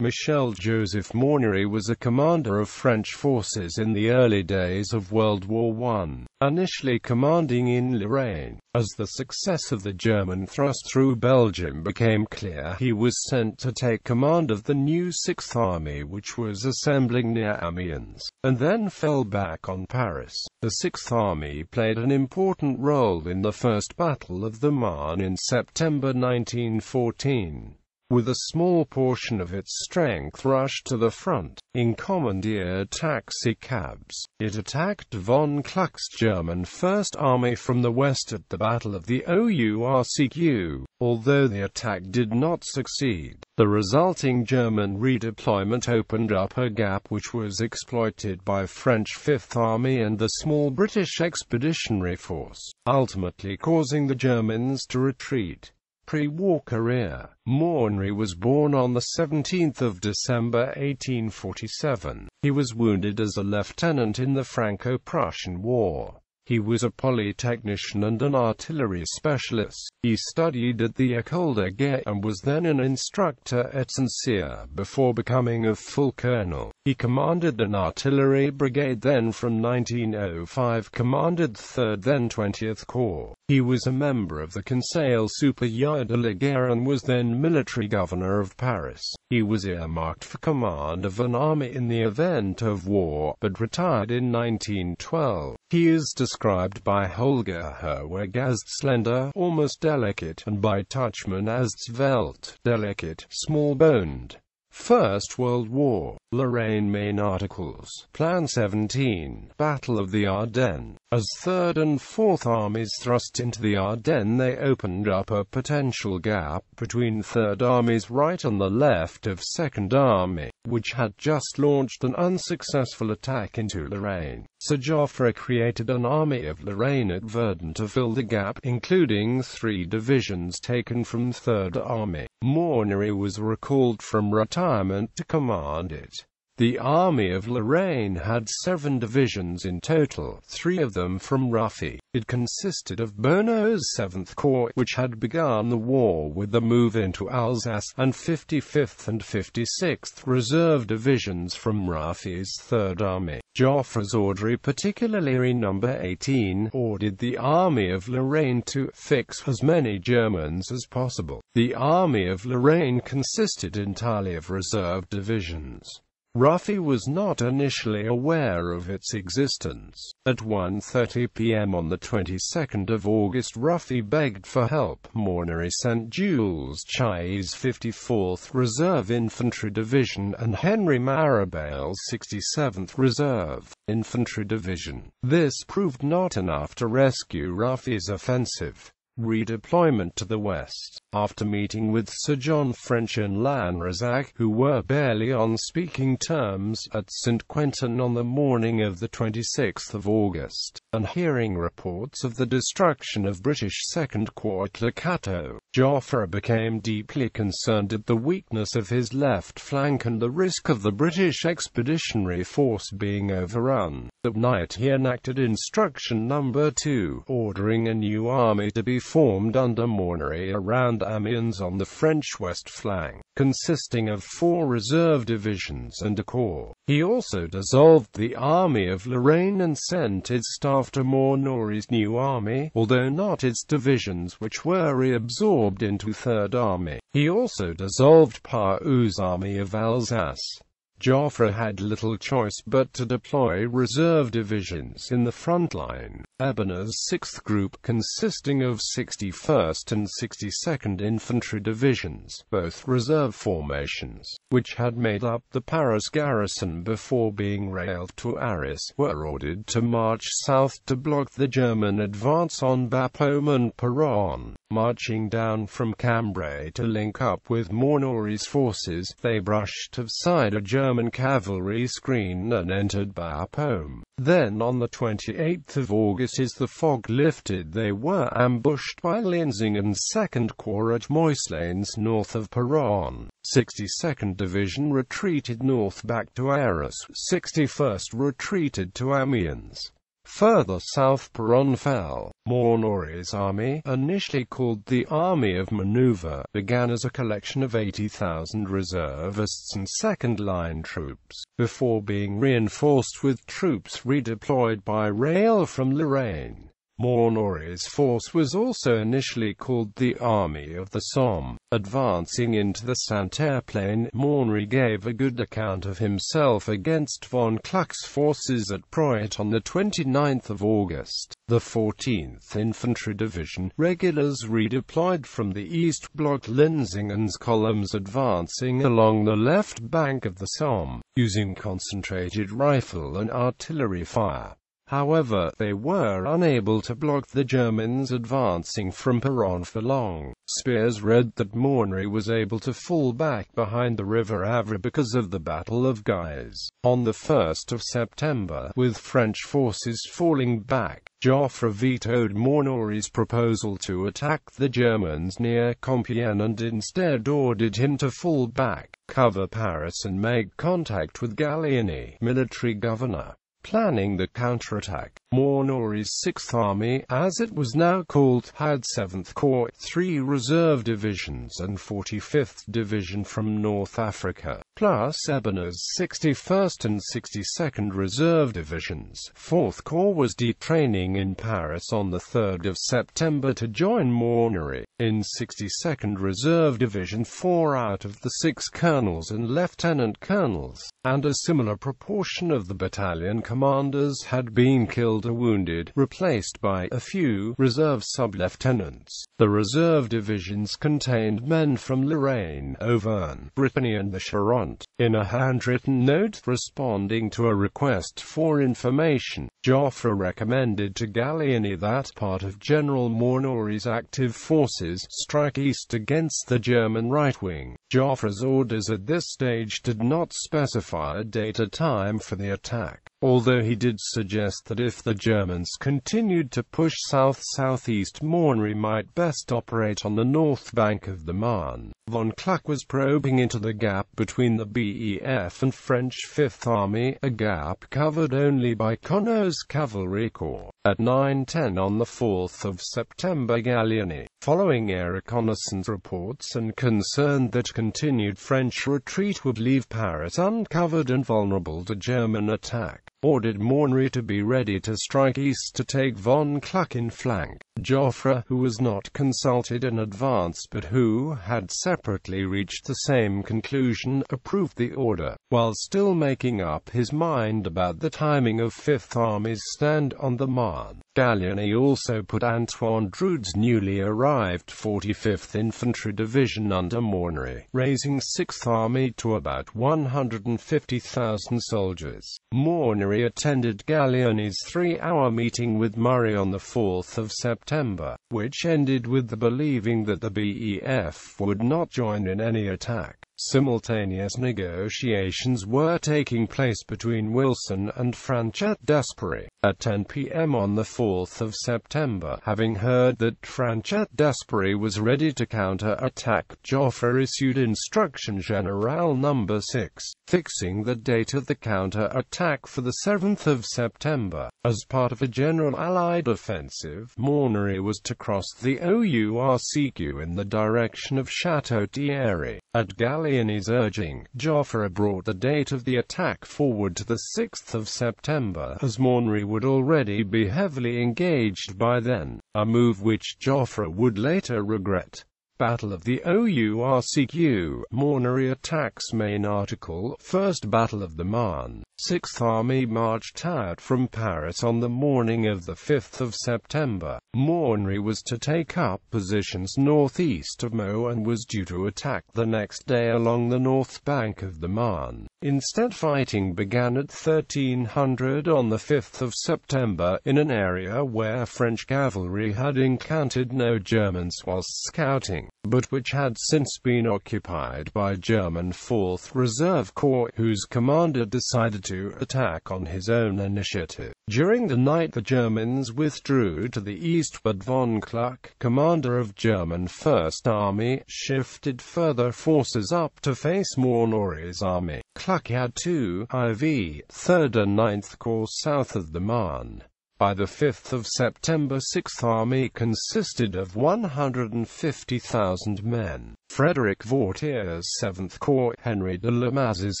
Michel-Joseph Maunoury was a commander of French forces in the early days of World War I, initially commanding in Lorraine. As the success of the German thrust through Belgium became clear, he was sent to take command of the new Sixth Army, which was assembling near Amiens, and then fell back on Paris. The Sixth Army played an important role in the First Battle of the Marne in September 1914. With a small portion of its strength rushed to the front, in commandeered taxicabs. It attacked von Kluck's German First Army from the west at the Battle of the Ourcq. Although the attack did not succeed, the resulting German redeployment opened up a gap which was exploited by French Fifth Army and the small British Expeditionary Force, ultimately causing the Germans to retreat. Pre-war career. Maunoury was born on 17 December 1847. He was wounded as a lieutenant in the Franco-Prussian War. He was a polytechnician and an artillery specialist. He studied at the École de Guerre and was then an instructor at St Cyr before becoming a full colonel. He commanded an artillery brigade, then from 1905 commanded 3rd then 20th Corps. He was a member of the Conseil supérieur de la guerre and was then military governor of Paris. He was earmarked for command of an army in the event of war, but retired in 1912. He is described by Holger Herweg as slender, almost delicate, and by Tuchman as svelte, delicate, small-boned. First World War. Lorraine main articles. Plan 17. Battle of the Ardennes. As 3rd and 4th Armies thrust into the Ardennes, they opened up a potential gap between 3rd Army's right and the left of 2nd Army, which had just launched an unsuccessful attack into Lorraine. Sir Joffre created an Army of Lorraine at Verdun to fill the gap, including 3 divisions taken from 3rd Army. Maunoury was recalled from retirement to command it. The Army of Lorraine had 7 divisions in total, 3 of them from Ruffy. It consisted of Bonneau's 7th Corps, which had begun the war with the move into Alsace, and 55th and 56th Reserve divisions from Ruffy's 3rd Army. Joffre's order, particularly No. 18, ordered the Army of Lorraine to fix as many Germans as possible. The Army of Lorraine consisted entirely of reserve divisions. Ruffy was not initially aware of its existence. At 1:30 p.m. on the 22nd of August, Ruffy begged for help. Maunoury sent Jules Chay's 54th Reserve Infantry Division and Henry Maribel's 67th Reserve Infantry Division. This proved not enough to rescue Ruffy's offensive. Redeployment to the west. After meeting with Sir John French and Lanrezac, who were barely on speaking terms, at St Quentin on the morning of the 26th of August, and hearing reports of the destruction of British 2nd Corps at Le Cateau, Joffre became deeply concerned at the weakness of his left flank and the risk of the British Expeditionary Force being overrun. That night he enacted Instruction No. 2, ordering a new army to be formed under Maunoury around Amiens on the French west flank, consisting of 4 reserve divisions and a corps. He also dissolved the Army of Lorraine and sent its staff to Maunoury's new army, although not its divisions, which were reabsorbed into 3rd Army. He also dissolved Paul's Army of Alsace. Joffre had little choice but to deploy reserve divisions in the front line. Ebene's 6th Group, consisting of 61st and 62nd Infantry Divisions, both reserve formations, which had made up the Paris garrison before being railed to Arras, were ordered to march south to block the German advance on Bapaume and Peronne. Marching down from Cambrai to link up with Maunoury's forces, they brushed aside a German cavalry screen and entered Bapaume. Then on the 28th of August, as the fog lifted, they were ambushed by Linsinghen's 2nd Corps at Moissains north of Peronne. 62nd Division retreated north back to Arras. 61st retreated to Amiens. Further south Peronne fell. Maunoury's army, initially called the Army of Maneuver, began as a collection of 80,000 reservists and second-line troops, before being reinforced with troops redeployed by rail from Lorraine. Maunoury's force was also initially called the Army of the Somme. Advancing into the Santerre plain, Maunoury gave a good account of himself against von Kluck's forces at Proyet on the 29th of August. The 14th Infantry Division, regulars redeployed from the east, blocked Linsingen's columns advancing along the left bank of the Somme, using concentrated rifle and artillery fire. However, they were unable to block the Germans advancing from Peronne for long. Spears read that Maunoury was able to fall back behind the river Avre because of the Battle of Guise. On the 1st of September, with French forces falling back, Joffre vetoed Maunoury's proposal to attack the Germans near Compiègne and instead ordered him to fall back, cover Paris and make contact with Gallieni, military governor. Planning the counterattack, Maunoury's Sixth Army, as it was now called, had 7th Corps, 3 reserve divisions and 45th Division from North Africa, plus Ebene's 61st and 62nd Reserve Divisions. 4th Corps was detraining in Paris on the 3rd of September to join Maunoury. In 62nd Reserve Division, 4 out of the 6 colonels and lieutenant colonels, and a similar proportion of the battalion commanders had been killed or wounded, replaced by a few reserve sub-lieutenants. The reserve divisions contained men from Lorraine, Auvergne, Brittany and the Charente. In a handwritten note responding to a request for information, Joffre recommended to Gallieni that part of General Maunoury's active forces strike east against the German right wing. Joffre's orders at this stage did not specify a date or time for the attack, although he did suggest that if the Germans continued to push south-southeast, Maunoury might best operate on the north bank of the Marne. Von Kluck was probing into the gap between the BEF and French Fifth Army, a gap covered only by Conneau's cavalry corps. At 9:10 on the 4th of September, Gallieni, following air reconnaissance reports and concerned that continued French retreat would leave Paris uncovered and vulnerable to German attack, ordered Maunoury to be ready to strike east to take von Kluck in flank. Joffre, who was not consulted in advance but who had separately reached the same conclusion, approved the order, while still making up his mind about the timing of Fifth Army's stand on the Marne. Gallieni also put Antoine Drude's newly arrived 45th Infantry Division under Maunoury, raising Sixth Army to about 150,000 soldiers. Maunoury attended Gallieni's 3-hour meeting with Murray on the 4th of September, which ended with the believing that the BEF would not join in any attack. Simultaneous negotiations were taking place between Wilson and Franchet Despery. At 10 p.m. on the 4th of September, having heard that Franchet Despery was ready to counter-attack, Joffre issued Instruction Generale No. 6, fixing the date of the counter-attack for the 7th of September. As part of a general Allied offensive, Maunoury was to cross the Ourcq in the direction of Château-Thierry. At Gallieni's urging, Joffre brought the date of the attack forward to the 6th of September, as Maunoury would already be heavily engaged by then, a move which Joffre would later regret. Battle of the Ourcq. Maunoury attacks main article. First Battle of the Marne. Sixth Army marched out from Paris on the morning of the 5th of September. Maunoury was to take up positions northeast of Meaux and was due to attack the next day along the north bank of the Marne. Instead, fighting began at 1300 on the 5th of September, in an area where French cavalry had encountered no Germans whilst scouting, but which had since been occupied by German 4th Reserve Corps, whose commander decided to attack on his own initiative. During the night the Germans withdrew to the east, but von Kluck, commander of German First Army, shifted further forces up to face Maunoury's army. Kluck had 2 IV, 3rd and 9th Corps south of the Marne. By the 5th of September, Sixth Army consisted of 150,000 men. Frederick Vautier's 7th Corps, Henry de Lamas's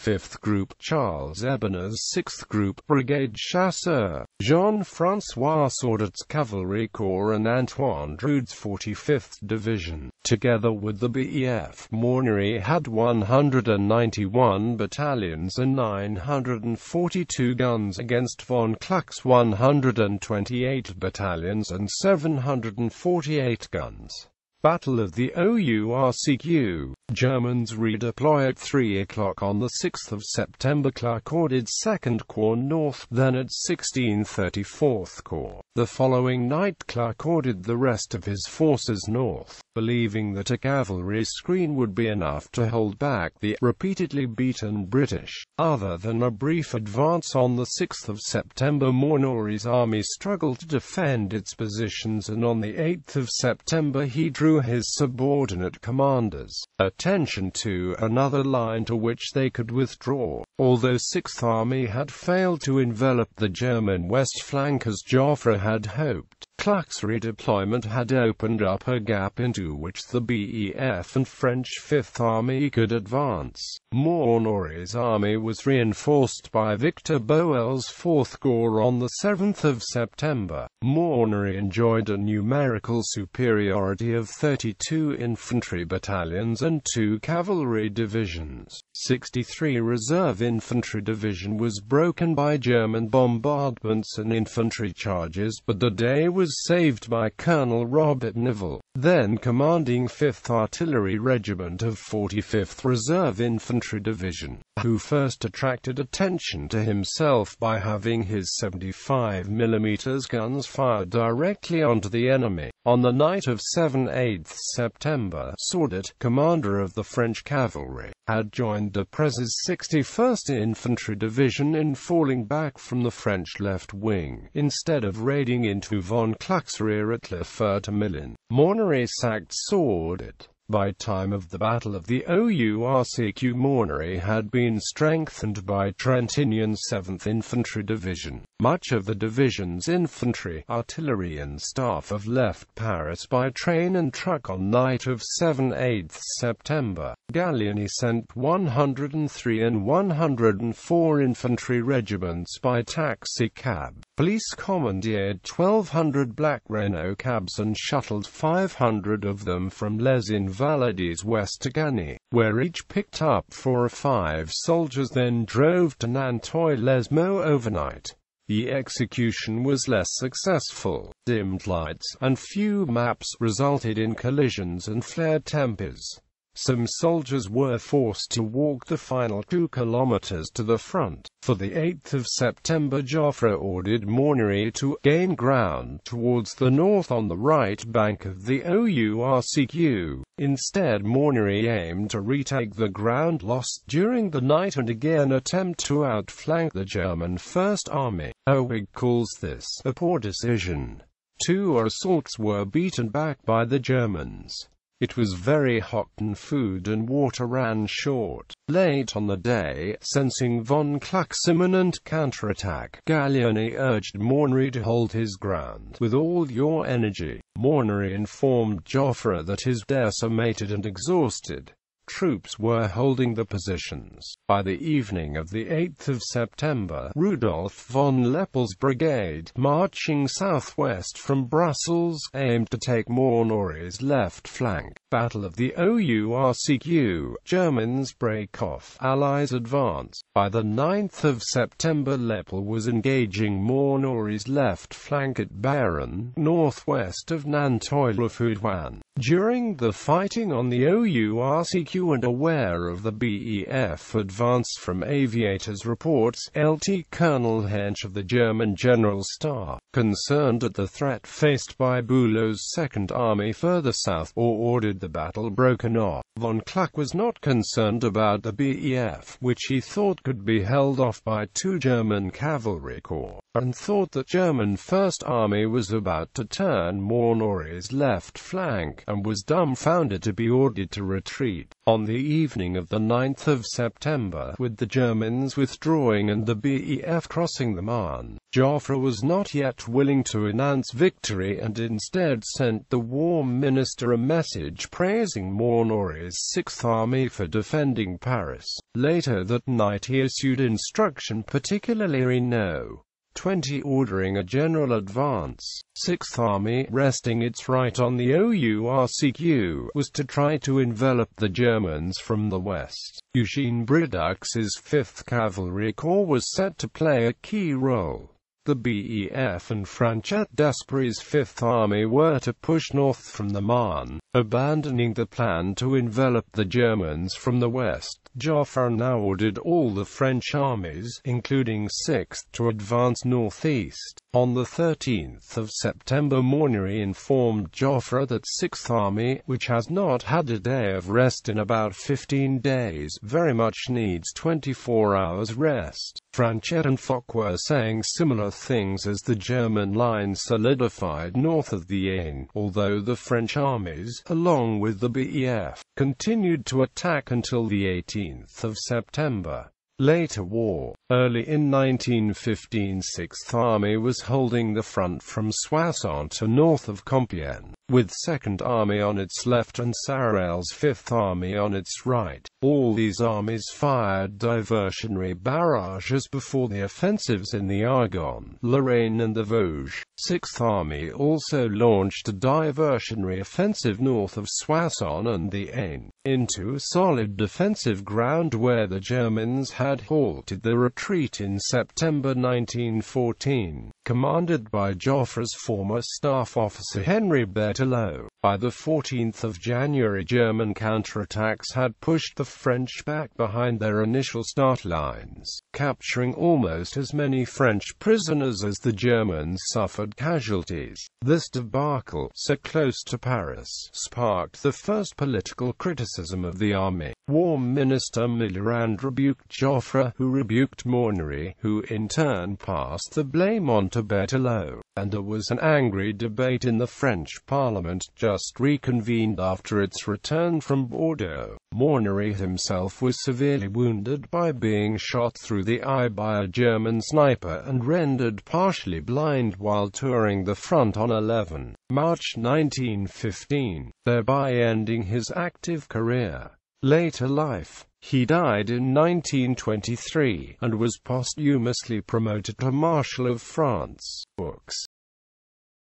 5th Group, Charles Ebener's 6th Group, Brigade Chasseur, Jean-François Saudet's Cavalry Corps and Antoine Drude's 45th Division. Together with the BEF, Maunoury had 191 battalions and 942 guns against von Kluck's 128 battalions and 748 guns. Battle of the Ourcq. Germans redeploy at 3 o'clock on the 6th of September. Kluck ordered 2nd Corps north, then at 1634th Corps. The following night Kluck ordered the rest of his forces north, believing that a cavalry screen would be enough to hold back the repeatedly beaten British. Other than a brief advance on the 6th of September, Maunoury's army struggled to defend its positions, and on the 8th of September he drew his subordinate commanders' attention to another line to which they could withdraw. Although Sixth Army had failed to envelop the German west flank as Joffre had hoped, Kluck's redeployment had opened up a gap into which the BEF and French Fifth Army could advance. Maunoury's army was reinforced by Victor Boel's 4th Corps on the 7th of September. Maunoury enjoyed a numerical superiority of 32 infantry battalions and 2 cavalry divisions. 63 Reserve Infantry Division was broken by German bombardments and infantry charges, but the day was saved by Colonel Robert Nivelle, then commanding 5th Artillery Regiment of 45th Reserve Infantry Division, who first attracted attention to himself by having his 75mm guns fired directly onto the enemy. On the night of 7/8 September, Saudet, commander of the French cavalry, had joined Deprez's 61st Infantry Division in falling back from the French left wing, instead of raiding into von Kluck's rear at Le Fert-Milin. Maunoury sacked Saudet. By time of the Battle of the Ourcq, Maunoury had been strengthened by Trintignant's 7th Infantry Division. Much of the division's infantry, artillery and staff have left Paris by train and truck on night of 7/8 September. Gallieni sent 103 and 104 infantry regiments by taxicab. Police commandeered 1,200 black Renault cabs and shuttled 500 of them from Les Invalides west to Gagny, where each picked up 4 or 5 soldiers, then drove to Nanteuil-les-Meaux overnight. The execution was less successful. Dimmed lights and few maps resulted in collisions and flared tempers. Some soldiers were forced to walk the final 2 kilometers to the front. For the 8th of September, Joffre ordered Maunoury to gain ground towards the north on the right bank of the Ourcq. Instead, Maunoury aimed to retake the ground lost during the night and again attempt to outflank the German First Army. Ourcq calls this a poor decision. 2 assaults were beaten back by the Germans. It was very hot and food and water ran short. Late on the day, sensing von Kluck's imminent counterattack, Gallieni urged Maunoury to hold his ground with all your energy. Maunoury informed Joffre that his decimated and exhausted troops were holding the positions. By the evening of the 8th of September, Rudolf von Lepel's brigade, marching southwest from Brussels, aimed to take Maunoury's left flank. Battle of the Ourcq. Germans break off, Allies advance. By the 9th of September, Lepel was engaging Maunoury's left flank at Baron, northwest of Nanteuil-le-Foudoin. During the fighting on the Ourcq and aware of the BEF advance from aviators reports, Lt. Colonel Hensch of the German General Staff, concerned at the threat faced by Bülow's Second Army further south, ordered the battle broken off. Von Kluck was not concerned about the BEF, which he thought could be held off by 2 German cavalry corps, and thought that German First Army was about to turn Maunoury's left flank, and was dumbfounded to be ordered to retreat. On the evening of the 9th of September, with the Germans withdrawing and the BEF crossing the Marne, Joffre was not yet willing to announce victory and instead sent the War Minister a message praising Maunoury's Sixth Army for defending Paris. Later that night he issued instruction particularly No. 20 ordering a general advance. Sixth Army, resting its right on the Ourcq, was to try to envelop the Germans from the west. Eugene Bridaux's 5th Cavalry Corps was set to play a key role. The BEF and Franchet d'Esprit's Fifth Army were to push north from the Marne, abandoning the plan to envelop the Germans from the west. Joffre now ordered all the French armies, including 6th, to advance northeast. On the 13th of September, Maunoury informed Joffre that 6th Army, which has not had a day of rest in about 15 days, very much needs 24 hours rest. Franchet and Foch were saying similar things as the German line solidified north of the Aisne, although the French armies, along with the BEF, continued to attack until the 18th of September. Later war. Early in 1915, 6th Army was holding the front from Soissons to north of Compiègne, with 2nd Army on its left and Sarrel's 5th Army on its right. All these armies fired diversionary barrages before the offensives in the Argonne, Lorraine and the Vosges. 6th Army also launched a diversionary offensive north of Soissons and the Aisne, into solid defensive ground where the Germans had halted the retreat in September 1914, commanded by Joffre's former staff officer Henri Berthelot. By the 14th of January, German counterattacks had pushed the French back behind their initial start lines, capturing almost as many French prisoners as the Germans suffered casualties. This debacle, so close to Paris, sparked the first political criticism of the army. War Minister Mitterrand rebuked Joffre, who rebuked Maunoury, who in turn passed the blame on to Berthelot, and there was an angry debate in the French Parliament, just reconvened after its return from Bordeaux. Maunoury himself was severely wounded by being shot through the eye by a German sniper and rendered partially blind while touring the front on 11 March 1915, thereby ending his active career. Later life. He died in 1923, and was posthumously promoted to Marshal of France. Books.